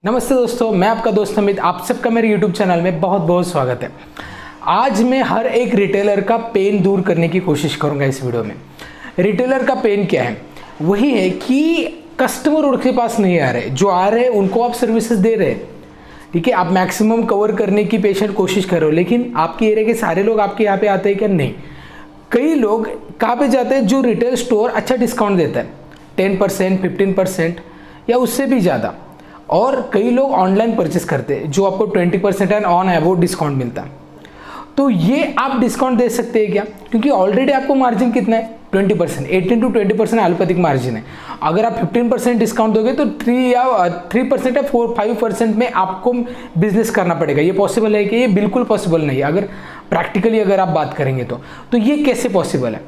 नमस्ते दोस्तों, मैं आपका दोस्त अमित। आप सबका मेरे YouTube चैनल में बहुत बहुत स्वागत है। आज मैं हर एक रिटेलर का पेन दूर करने की कोशिश करूंगा इस वीडियो में। रिटेलर का पेन क्या है? वही है कि कस्टमर उनके पास नहीं आ रहे, जो आ रहे हैं उनको आप सर्विसेज दे रहे हैं। ठीक है, आप मैक्सिमम कवर करने की पेशेंट कोशिश करो, लेकिन आपके एरिया के सारे लोग आपके यहाँ पे आते हैं क्या? नहीं। कई लोग कहाँ पे जाते हैं? जो रिटेल स्टोर अच्छा डिस्काउंट देता है, 10%, 15% या उससे भी ज़्यादा। और कई लोग ऑनलाइन परचेस करते हैं जो आपको 20% एंड ऑन है वो डिस्काउंट मिलता है। तो ये आप डिस्काउंट दे सकते हैं क्या? क्योंकि ऑलरेडी आपको मार्जिन कितना है? 20%, 18 to 20% एलोपैथिक मार्जिन है। अगर आप 15% डिस्काउंट दोगे तो 3% या 5% में आपको बिजनेस करना पड़ेगा। ये पॉसिबल है कि? ये बिल्कुल पॉसिबल नहीं है। अगर प्रैक्टिकली अगर आप बात करेंगे तो ये कैसे पॉसिबल है?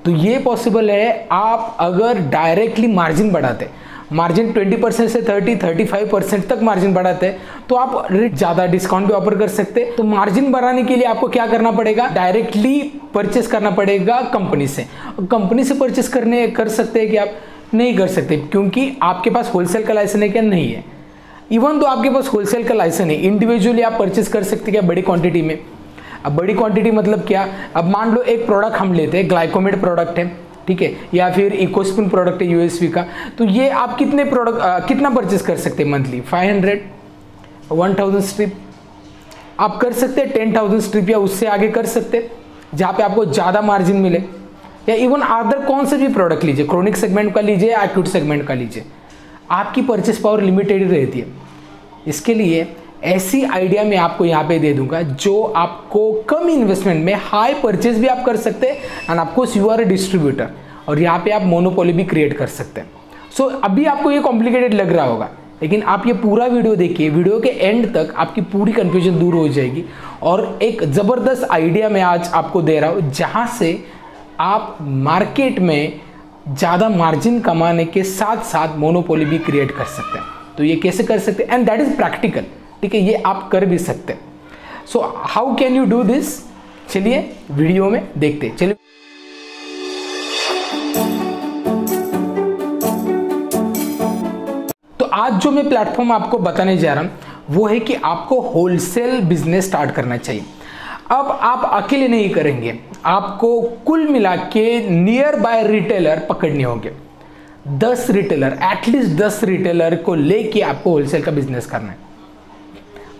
तो ये पॉसिबल है आप अगर डायरेक्टली मार्जिन बढ़ाते, मार्जिन 20% से 30-35% तक मार्जिन बढ़ाते हैं, तो आप ज़्यादा डिस्काउंट भी ऑफर कर सकते हैं। तो मार्जिन बढ़ाने के लिए आपको क्या करना पड़ेगा? डायरेक्टली परचेस करना पड़ेगा कंपनी से। कंपनी से परचेस कर सकते हैं कि आप नहीं कर सकते, क्योंकि आपके पास होलसेल का लाइसेंस है क्या? नहीं है। इवन तो आपके पास होलसेल का लाइसेंस है, इंडिविजुअली आप परचेस कर सकते क्या? बड़ी क्वांटिटी में। अब बड़ी क्वांटिटी मतलब क्या? अब मान लो एक प्रोडक्ट हम लेते हैं, ग्लाइकोमेट प्रोडक्ट है, ठीक है, या फिर इकोस्पिन प्रोडक्ट है यूएसवी का। तो ये आप कितना परचेस कर सकते हैं मंथली? 500, 1000 स्ट्रिप आप कर सकते हैं, 10,000 स्ट्रिप या उससे आगे कर सकते हैं, जहाँ पे आपको ज़्यादा मार्जिन मिले। या इवन अदर कौन से भी प्रोडक्ट लीजिए, क्रोनिक सेगमेंट का लीजिए या एक्यूट सेगमेंट का लीजिए, आपकी परचेस पावर लिमिटेड ही रहती है। इसके लिए ऐसी आइडिया मैं आपको यहाँ पे दे दूंगा जो आपको कम इन्वेस्टमेंट में हाई परचेज भी आप कर सकते हैं, एंड आपको यू आर ए डिस्ट्रीब्यूटर, और यहाँ पे आप मोनोपोली भी क्रिएट कर सकते हैं। सो अभी आपको ये कॉम्प्लिकेटेड लग रहा होगा, लेकिन आप ये पूरा वीडियो देखिए, वीडियो के एंड तक आपकी पूरी कन्फ्यूजन दूर हो जाएगी। और एक ज़बरदस्त आइडिया मैं आज आपको दे रहा हूँ, जहाँ से आप मार्केट में ज़्यादा मार्जिन कमाने के साथ साथ मोनोपोली भी क्रिएट कर सकते हैं। तो ये कैसे कर सकते हैं? And that is practical. ठीक है, ये आप कर भी सकते हैं। So how can you do this? चलिए वीडियो में देखते हैं। चलिए, तो आज जो मैं प्लेटफॉर्म आपको बताने जा रहा हूं वो है कि आपको होलसेल बिजनेस स्टार्ट करना चाहिए। अब आप अकेले नहीं करेंगे, आपको कुल मिला के नियर बाय रिटेलर पकड़ने होंगे। 10 रिटेलर, एटलीस्ट 10 रिटेलर को लेके आपको होलसेल का बिजनेस करना है।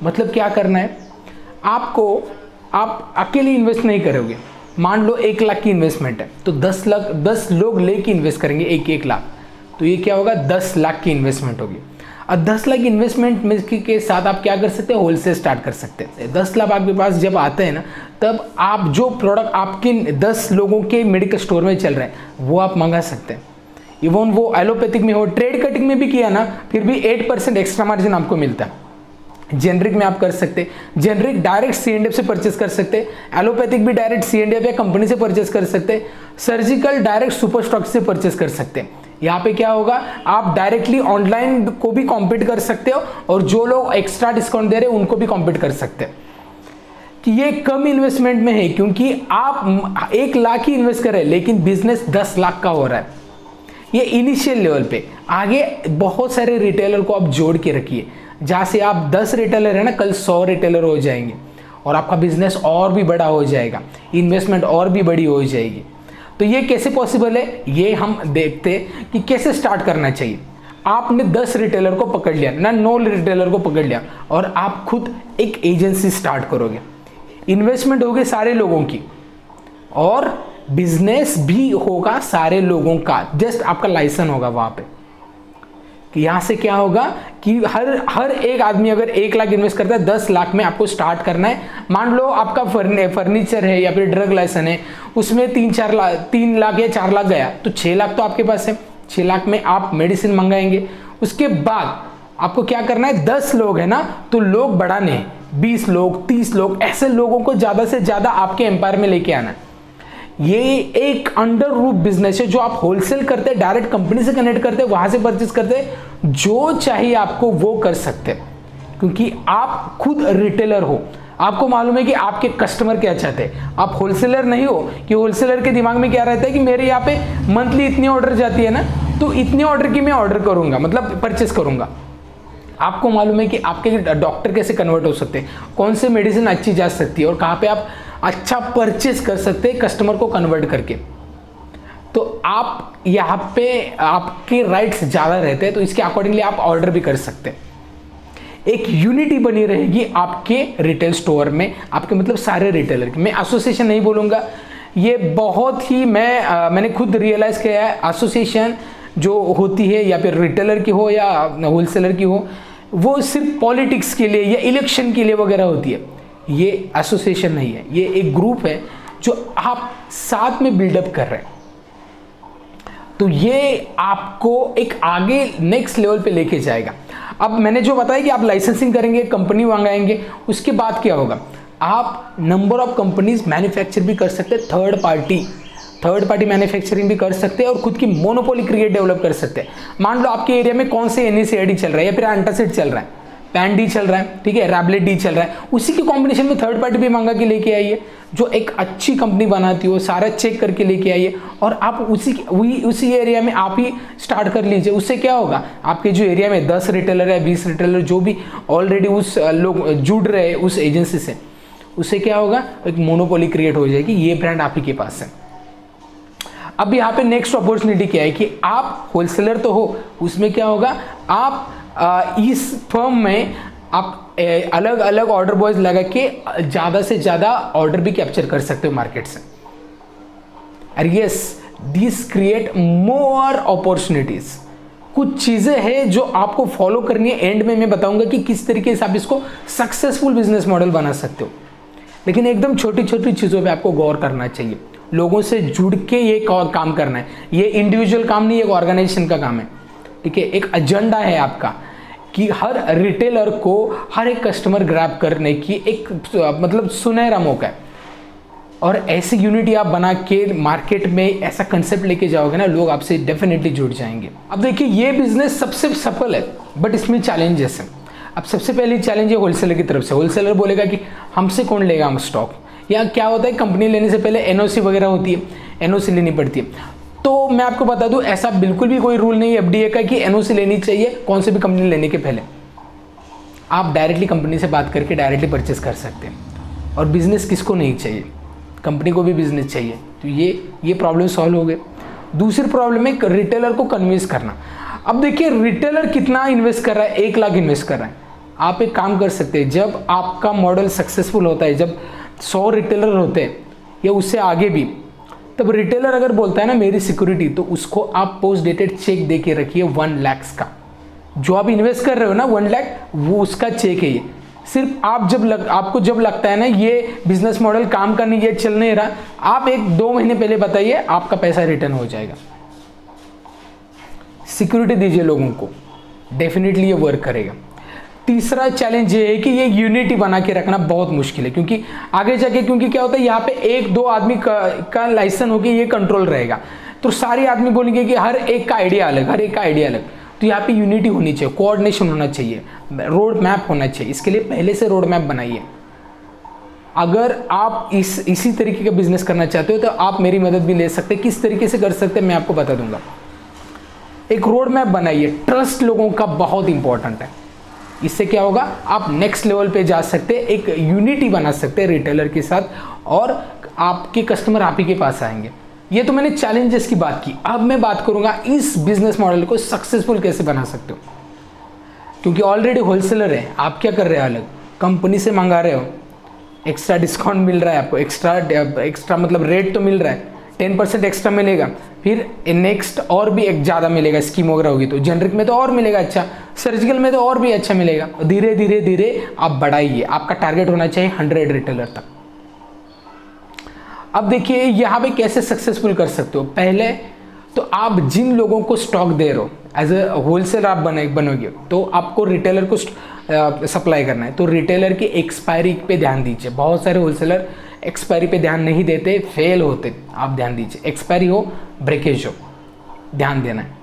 मतलब क्या करना है आपको? आप अकेले इन्वेस्ट नहीं करोगे। मान लो 1 लाख की इन्वेस्टमेंट है, तो 10 लोग लेके इन्वेस्ट करेंगे 1 लाख, तो ये क्या होगा? 10 लाख की इन्वेस्टमेंट होगी। और 10 लाख इन्वेस्टमेंट में के साथ आप क्या कर सकते हैं? होलसेल स्टार्ट कर सकते हैं। 10 लाख आपके पास जब आते हैं ना, तब आप जो प्रोडक्ट आपके 10 लोगों के मेडिकल स्टोर में चल रहे हैं वो आप मंगा सकते हैं। इवन वो एलोपैथिक में हो, ट्रेड कटिंग में भी किया ना, फिर भी 8% एक्स्ट्रा मार्जिन आपको मिलता है। जेनरिक में आप कर सकते हैं, जेनरिक डायरेक्ट C&F से परचेस कर सकते हैं, एलोपैथिक भी डायरेक्ट C&F या कंपनी से परचेस कर सकते हैं, सर्जिकल डायरेक्ट सुपर स्टॉक से परचेस कर सकते हैं। यहाँ पे क्या होगा? आप डायरेक्टली ऑनलाइन को भी कॉम्पीट कर सकते हो, और जो लोग एक्स्ट्रा डिस्काउंट दे रहे हैं उनको भी कॉम्पीट कर सकते हैं। कि ये कम इन्वेस्टमेंट में है, क्योंकि आप 1 लाख ही इन्वेस्ट कर रहे हैं, लेकिन बिजनेस 10 लाख का हो रहा है। ये इनिशियल लेवल पे। आगे बहुत सारे रिटेलर को आप जोड़ के रखिए, जहाँ से आप 10 रिटेलर है ना, कल 100 रिटेलर हो जाएंगे, और आपका बिजनेस और भी बड़ा हो जाएगा, इन्वेस्टमेंट और भी बड़ी हो जाएगी। तो ये कैसे पॉसिबल है, ये हम देखते हैं कि कैसे स्टार्ट करना चाहिए। आपने 10 रिटेलर को पकड़ लिया ना, 9 रिटेलर को पकड़ लिया, और आप खुद एक एजेंसी स्टार्ट करोगे। इन्वेस्टमेंट होगी सारे लोगों की, और बिजनेस भी होगा सारे लोगों का। जस्ट आपका लाइसेंस होगा वहां पे। कि यहाँ से क्या होगा कि हर एक आदमी अगर 1 लाख इन्वेस्ट करता है, 10 लाख में आपको स्टार्ट करना है। मान लो आपका फर्नीचर है या फिर ड्रग लाइसेंस है, उसमें 3 लाख या 4 लाख गया, तो 6 लाख तो आपके पास है। 6 लाख में आप मेडिसिन मंगाएंगे। उसके बाद आपको क्या करना है? 10 लोग है ना, तो लोग बढ़ाने हैं, 20 लोग, 30 लोग, ऐसे लोगों को ज़्यादा से ज़्यादा आपके एम्पायर में लेके आना है। ये एक अंडर रूफ बिजनेस है जो आप होलसेल करते हैं, डायरेक्ट कंपनी से कनेक्ट करते हैं, वहां से परचेस करते हैं, जो चाहिए आपको वो कर सकते हैं, क्योंकि आप खुद रिटेलर हो। आपको मालूम है कि आपके कस्टमर क्या चाहते हैं। आप होलसेलर नहीं हो कि होलसेलर के दिमाग में क्या रहता है कि मेरे यहाँ पे मंथली इतनी ऑर्डर जाती है ना, तो इतने ऑर्डर की मैं ऑर्डर करूंगा, मतलब परचेस करूंगा। आपको मालूम है कि आपके डॉक्टर कैसे कन्वर्ट हो सकते हैं, कौन से मेडिसिन अच्छी जा सकती है और कहाँ पे आप अच्छा परचेस कर सकते हैं कस्टमर को कन्वर्ट करके। तो आप यहाँ पे आपके राइट्स ज़्यादा रहते हैं, तो इसके अकॉर्डिंगली आप ऑर्डर भी कर सकते हैं। एक यूनिटी बनी रहेगी आपके रिटेल स्टोर में, आपके मतलब सारे रिटेलर की। मैं एसोसिएशन नहीं बोलूँगा, ये बहुत ही मैंने खुद रियलाइज़ किया है, एसोसिएशन जो होती है या फिर रिटेलर की हो या होलसेलर की हो, वो सिर्फ पॉलिटिक्स के लिए या इलेक्शन के लिए वगैरह होती है। ये एसोसिएशन नहीं है, ये एक ग्रुप है जो आप साथ में बिल्डअप कर रहे हैं। तो ये आपको एक आगे नेक्स्ट लेवल पे लेके जाएगा। अब मैंने जो बताया कि आप लाइसेंसिंग करेंगे, कंपनी मंगाएंगे, उसके बाद क्या होगा, आप नंबर ऑफ कंपनीज मैन्युफैक्चर भी कर सकते हैं, थर्ड पार्टी मैन्युफैक्चरिंग भी कर सकते हैं और खुद की मोनोपोली क्रिएट डेवलप कर सकते हैं। मान लो आपके एरिया में कौन से NACID चल रहा है या फिर एंटासिड चल रहा है, पैन डी चल रहा है, ठीक है, रैबलेट डी चल रहा है, उसी के कॉम्बिनेशन में थर्ड पार्टी भी मंगा के लेके आइए, जो एक अच्छी कंपनी बनाती हो, सारा चेक करके लेके आइए और आप उसी एरिया में आप ही स्टार्ट कर लीजिए। उससे क्या होगा, आपके जो एरिया में 10 रिटेलर है, 20 रिटेलर जो भी ऑलरेडी उस लोग जुड़ रहे हैं उस एजेंसी से, उससे क्या होगा, एक मोनोपोली क्रिएट हो जाएगी, ये ब्रांड आप ही के पास है। अब यहाँ पे नेक्स्ट अपॉर्चुनिटी क्या है कि आप होलसेलर तो हो, उसमें क्या होगा, आप इस फर्म में आप अलग अलग ऑर्डर बॉयज लगा के ज़्यादा से ज़्यादा ऑर्डर भी कैप्चर कर सकते हो मार्केट से। और yes, this create more opportunities. कुछ चीज़ें हैं जो आपको फॉलो करनी है, एंड में मैं बताऊंगा कि किस तरीके से आप इसको सक्सेसफुल बिजनेस मॉडल बना सकते हो। लेकिन एकदम छोटी छोटी चीज़ों पे आपको गौर करना चाहिए, लोगों से जुड़ के ये काम करना है। ये इंडिविजुअल काम नहीं, एक ऑर्गेनाइजेशन का काम है, ठीक है। एक एजेंडा है आपका कि हर रिटेलर को हर एक कस्टमर ग्रैब करने की एक मतलब सुनहरा मौका है। और ऐसी यूनिटी आप बना के मार्केट में ऐसा कंसेप्ट लेके जाओगे ना, लोग आपसे डेफिनेटली जुड़ जाएंगे। अब देखिए, ये बिजनेस सबसे सफल है, बट इसमें चैलेंजेस हैं। अब सबसे पहली चैलेंज है होलसेलर की तरफ से। होलसेलर बोलेगा कि हमसे कौन लेगा हम स्टॉक, या क्या होता है, कंपनी लेने से पहले NOC वगैरह होती है, NOC लेनी पड़ती है। तो मैं आपको बता दूं, ऐसा बिल्कुल भी कोई रूल नहीं है FDA का कि NOC लेनी चाहिए कौन से भी कंपनी लेने के पहले। आप डायरेक्टली कंपनी से बात करके डायरेक्टली परचेस कर सकते हैं। और बिजनेस किसको नहीं चाहिए, कंपनी को भी बिजनेस चाहिए। तो ये प्रॉब्लम सॉल्व हो गए। दूसरी प्रॉब्लम है रिटेलर को कन्विंस करना। अब देखिए, रिटेलर कितना इन्वेस्ट कर रहा है, 1 लाख इन्वेस्ट कर रहा है। आप एक काम कर सकते हैं, जब आपका मॉडल सक्सेसफुल होता है, जब 100 रिटेलर होते हैं या उससे आगे भी, तब रिटेलर अगर बोलता है ना मेरी सिक्योरिटी, तो उसको आप पोस्ट डेटेड चेक दे के रखिए 1 लाख का। जो आप इन्वेस्ट कर रहे हो ना 1 लाख, वो उसका चेक है। ये सिर्फ आप आपको जब लगता है ना ये बिजनेस मॉडल काम का नहीं, ये चल नहीं रहा, आप 1-2 महीने पहले बताइए, आपका पैसा रिटर्न हो जाएगा। सिक्योरिटी दीजिए लोगों को, डेफिनेटली ये वर्क करेगा। तीसरा चैलेंज ये है कि ये यूनिटी बना के रखना बहुत मुश्किल है, क्योंकि आगे जाके, क्योंकि क्या होता है, यहाँ पे 1-2 आदमी का लाइसेंस होके ये कंट्रोल रहेगा, तो सारे आदमी बोलेंगे कि हर एक का आइडिया अलग, हर एक का आइडिया अलग। तो यहाँ पे यूनिटी होनी चाहिए, कोऑर्डिनेशन होना चाहिए, रोड मैप होना चाहिए। इसके लिए पहले से रोड मैप बनाइए। अगर आप इसी तरीके का बिजनेस करना चाहते हो तो आप मेरी मदद भी ले सकते हैं। किस तरीके से कर सकते हैं मैं आपको बता दूंगा। एक रोड मैप बनाइए। ट्रस्ट लोगों का बहुत इंपॉर्टेंट है। इससे क्या होगा, आप नेक्स्ट लेवल पे जा सकते हैं, एक यूनिटी बना सकते हैं रिटेलर के साथ, और आपके कस्टमर आप ही के पास आएंगे। ये तो मैंने चैलेंजेस की बात की। अब मैं बात करूंगा इस बिजनेस मॉडल को सक्सेसफुल कैसे बना सकते हो। क्योंकि ऑलरेडी होलसेलर है, आप क्या कर रहे हो, अलग कंपनी से मंगा रहे हो, एक्स्ट्रा डिस्काउंट मिल रहा है आपको, एक्स्ट्रा मतलब रेट तो मिल रहा है, 10% एक्स्ट्रा मिलेगा, फिर नेक्स्ट और भी एक ज़्यादा मिलेगा। स्कीम वगैरह होगी तो जेनरिक में तो और मिलेगा अच्छा, सर्जिकल में तो और भी अच्छा मिलेगा। धीरे धीरे धीरे आप बढ़ाइए। आपका टारगेट होना चाहिए 100 रिटेलर तक। अब देखिए यहाँ पे कैसे सक्सेसफुल कर सकते हो। पहले तो आप जिन लोगों को स्टॉक दे रहे हो, एज ए होलसेलर आप बनोगे तो आपको रिटेलर को सप्लाई करना है, तो रिटेलर की एक्सपायरी पे ध्यान दीजिए। बहुत सारे होलसेलर एक्सपायरी पे ध्यान नहीं देते, फेल होते। आप ध्यान दीजिए, एक्सपायरी हो, ब्रेकेज हो, ध्यान देना है।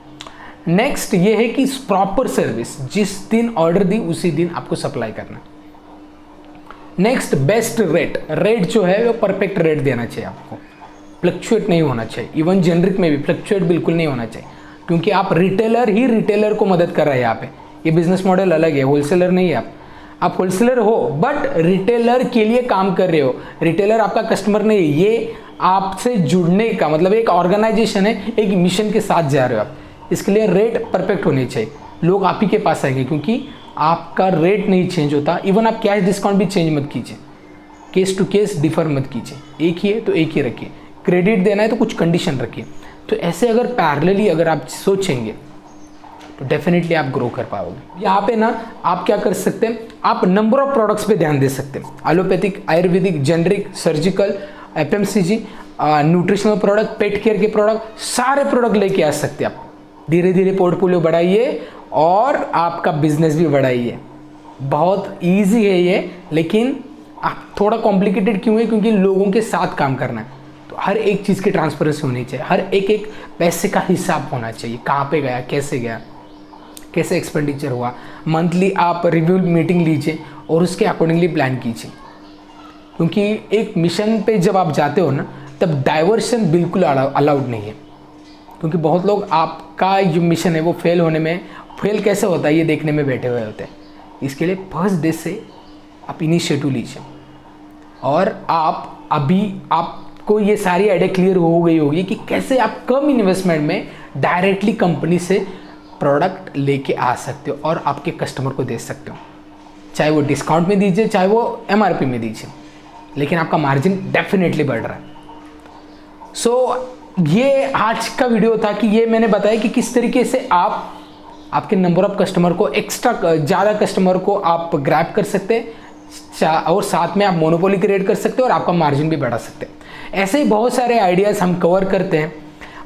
नेक्स्ट ये है कि प्रॉपर सर्विस, जिस दिन ऑर्डर दी उसी दिन आपको सप्लाई करना है। नेक्स्ट बेस्ट रेट जो है वो परफेक्ट रेट देना चाहिए आपको, फ्लक्चुएट नहीं होना चाहिए। इवन जेनरिक में भी फ्लक्चुएट बिल्कुल नहीं होना चाहिए, क्योंकि आप रिटेलर को मदद कर रहे हैं यहाँ पे। ये बिजनेस मॉडल अलग है, होलसेलर नहीं है आप होलसेलर हो बट रिटेलर के लिए काम कर रहे हो। रिटेलर आपका कस्टमर नहीं है, ये आपसे जुड़ने का मतलब एक ऑर्गेनाइजेशन है, एक मिशन के साथ जा रहे हो आप। इसके लिए रेट परफेक्ट होने चाहिए, लोग आप ही के पास आएंगे क्योंकि आपका रेट नहीं चेंज होता। इवन आप कैश डिस्काउंट भी चेंज मत कीजिए, केस टू केस डिफर मत कीजिए, एक ही है तो एक ही रखिए। क्रेडिट देना है तो कुछ कंडीशन रखिए। तो ऐसे अगर पैरेलली अगर आप सोचेंगे तो डेफिनेटली आप ग्रो कर पाओगे। यहाँ पे ना आप क्या कर सकते हैं, आप नंबर ऑफ प्रोडक्ट्स पे ध्यान दे सकते हैं। Allopathic, Ayurvedic, generic, surgical, FMCG, nutritional product, pet care के प्रोडक्ट, सारे प्रोडक्ट लेके आ सकते हैं आप। धीरे धीरे पोर्टफोलियो बढ़ाइए और आपका बिजनेस भी बढ़ाइए। बहुत ईजी है ये, लेकिन आप थोड़ा कॉम्प्लिकेटेड क्यों है, क्योंकि लोगों के साथ काम करना है। तो हर एक चीज़ की ट्रांसपेरेंसी होनी चाहिए, हर एक पैसे का हिसाब होना चाहिए, कहाँ पे गया, कैसे गया, कैसे एक्सपेंडिचर हुआ। मंथली आप रिव्यू मीटिंग लीजिए और उसके अकॉर्डिंगली प्लान कीजिए, क्योंकि एक मिशन पे जब आप जाते हो ना तब डाइवर्शन बिल्कुल अलाउड नहीं है। क्योंकि बहुत लोग आपका जो मिशन है वो फेल कैसे होता है ये देखने में बैठे हुए होते हैं। इसके लिए फर्स्ट डे से आप इनिशिएटिव लीजिए और आपको ये सारी आइडिया क्लियर हो गई होगी कि कैसे आप कम इन्वेस्टमेंट में डायरेक्टली कंपनी से प्रोडक्ट लेके आ सकते हो और आपके कस्टमर को दे सकते हो। चाहे वो डिस्काउंट में दीजिए, चाहे वो एमआरपी में दीजिए, लेकिन आपका मार्जिन डेफिनेटली बढ़ रहा है। ये आज का वीडियो था कि ये मैंने बताया कि किस तरीके से आप आपके नंबर ऑफ कस्टमर को एक्स्ट्रा ज़्यादा कस्टमर को आप ग्रैब कर सकते हैं और साथ में आप मोनोपोली क्रिएट कर सकते हैं और आपका मार्जिन भी बढ़ा सकते हैं। ऐसे ही बहुत सारे आइडियाज़ हम कवर करते हैं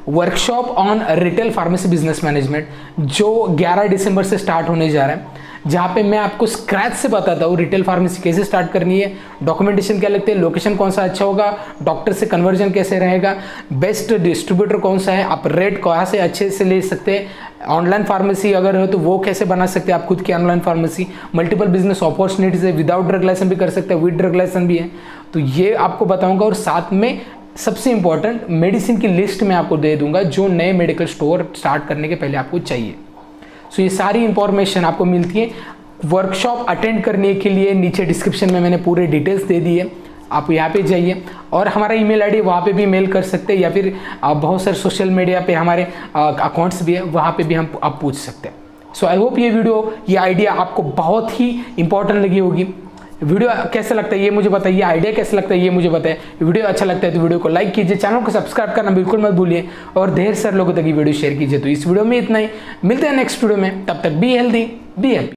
workshop on retail pharmacy business management, जो 11 दिसंबर से स्टार्ट होने जा रहा है, जहाँ पे मैं आपको स्क्रैच से बताता हूँ रिटेल फार्मेसी कैसे स्टार्ट करनी है, डॉक्यूमेंटेशन क्या लगते हैं, लोकेशन कौन सा अच्छा होगा, डॉक्टर से कन्वर्जन कैसे रहेगा, बेस्ट डिस्ट्रीब्यूटर कौन सा है, आप रेट कहाँ से अच्छे से ले सकते हैं, ऑनलाइन फार्मेसी अगर हो तो वो कैसे बना सकते हैं आप खुद की online pharmacy, multiple business opportunities है, विदाउट ड्रग लाइसेंस भी कर सकते हैं, विद ड्रग लाइसेंस भी है, तो ये आपको बताऊँगा। और साथ में सबसे इंपॉर्टेंट मेडिसिन की लिस्ट मैं आपको दे दूंगा जो नए मेडिकल स्टोर स्टार्ट करने के पहले आपको चाहिए। सो ये सारी इंफॉर्मेशन आपको मिलती है। वर्कशॉप अटेंड करने के लिए नीचे डिस्क्रिप्शन में मैंने पूरे डिटेल्स दे दी है, आप यहाँ पे जाइए और हमारा ईमेल आईडी वहाँ पे भी मेल कर सकते हैं, या फिर बहुत सारे सोशल मीडिया पे हमारे अकाउंट्स भी है, वहाँ पे भी आप पूछ सकते हैं। सो आई होप ये आइडिया आपको बहुत ही इंपॉर्टेंट लगी होगी। वीडियो कैसा लगता है ये मुझे बताइए, आइडिया कैसा लगता है ये मुझे बताइए। वीडियो अच्छा लगता है तो वीडियो को लाइक कीजिए, चैनल को सब्सक्राइब करना बिल्कुल मत भूलिए और ढेर सारे लोगों तक ये वीडियो शेयर कीजिए। तो इस वीडियो में इतना ही, मिलते हैं नेक्स्ट वीडियो में, तब तक बी हेल्दी बी हैप्पी।